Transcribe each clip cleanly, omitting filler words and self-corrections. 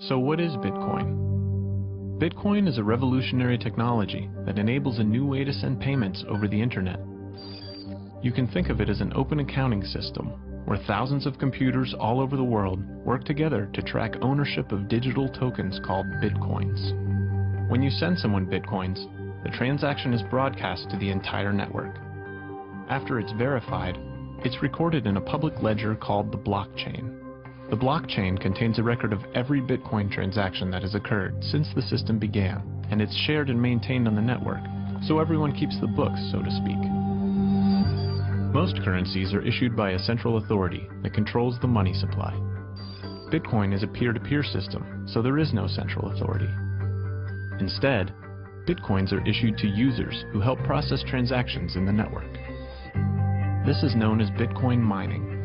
So what is Bitcoin? Bitcoin is a revolutionary technology that enables a new way to send payments over the internet. You can think of it as an open accounting system where thousands of computers all over the world work together to track ownership of digital tokens called Bitcoins. When you send someone Bitcoins, the transaction is broadcast to the entire network. After it's verified, it's recorded in a public ledger called the blockchain. The blockchain contains a record of every Bitcoin transaction that has occurred since the system began, and it's shared and maintained on the network, so everyone keeps the books, so to speak. Most currencies are issued by a central authority that controls the money supply. Bitcoin is a peer-to-peer system, so there is no central authority. Instead, Bitcoins are issued to users who help process transactions in the network. This is known as Bitcoin mining.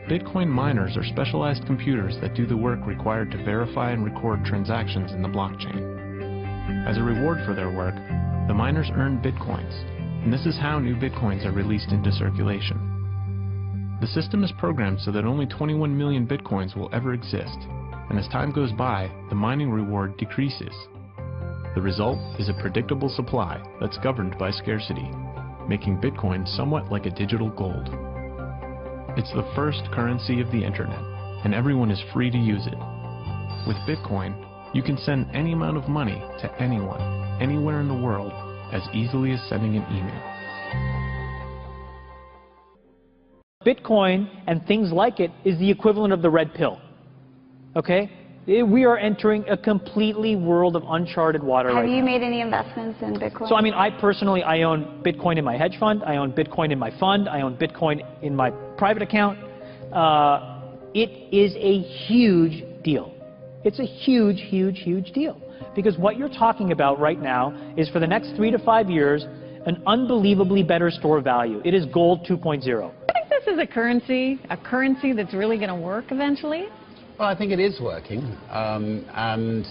Bitcoin miners are specialized computers that do the work required to verify and record transactions in the blockchain. As a reward for their work, the miners earn Bitcoins, and this is how new Bitcoins are released into circulation. The system is programmed so that only 21 million Bitcoins will ever exist, and as time goes by, the mining reward decreases. The result is a predictable supply that's governed by scarcity, making Bitcoin somewhat like a digital gold. It's the first currency of the internet, and everyone is free to use it. With Bitcoin, you can send any amount of money to anyone, anywhere in the world, as easily as sending an email. Bitcoin and things like it is the equivalent of the red pill. Okay? We are entering a completely world of uncharted water right now. Have you made any investments in Bitcoin? So, I mean, I personally own Bitcoin in my hedge fund. I own Bitcoin in my fund. I own Bitcoin in my private account. It is a huge deal. It's a huge, huge, huge deal. Because what you're talking about right now is for the next 3 to 5 years, an unbelievably better store of value. It is gold 2.0. I think this is a currency that's really going to work eventually. Well, I think it is working, and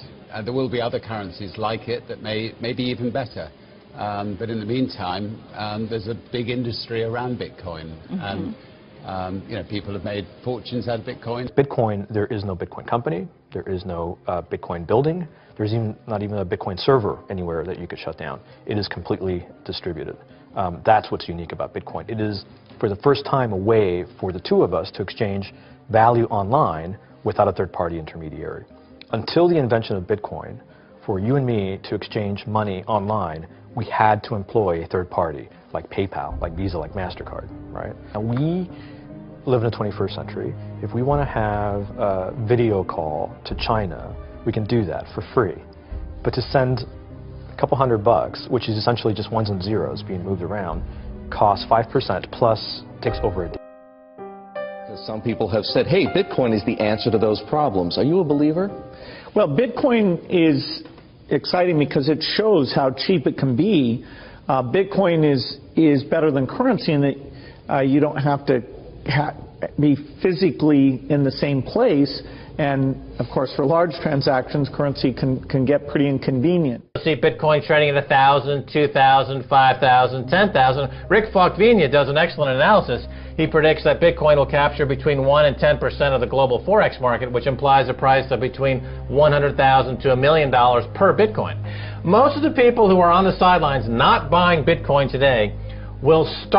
there will be other currencies like it that may be even better. But in the meantime, there's a big industry around Bitcoin, and you know, people have made fortunes out of Bitcoin. Bitcoin, there is no Bitcoin company, there is no Bitcoin building, there's not even a Bitcoin server anywhere that you could shut down. It is completely distributed. That's what's unique about Bitcoin. It is, for the first time, a way for the two of us to exchange value online without a third-party intermediary. Until the invention of Bitcoin, for you and me to exchange money online, we had to employ a third party, like PayPal, like Visa, like MasterCard, right? And we live in the 21st century. If we want to have a video call to China, we can do that for free. But to send a couple $100, which is essentially just ones and zeros being moved around, costs 5% plus takes over a day. Some people have said, hey, Bitcoin is the answer to those problems. Are you a believer? Well, Bitcoin is exciting because it shows how cheap it can be. Bitcoin is better than currency in that you don't have to be physically in the same place. And, of course, for large transactions, currency can get pretty inconvenient. See Bitcoin trading at 1,000, 2,000, 5,000, 10,000. Rick Falkvinia does an excellent analysis. He predicts that Bitcoin will capture between 1 and 10% of the global Forex market, which implies a price of between $100,000 to $1 million per Bitcoin. Most of the people who are on the sidelines not buying Bitcoin today will start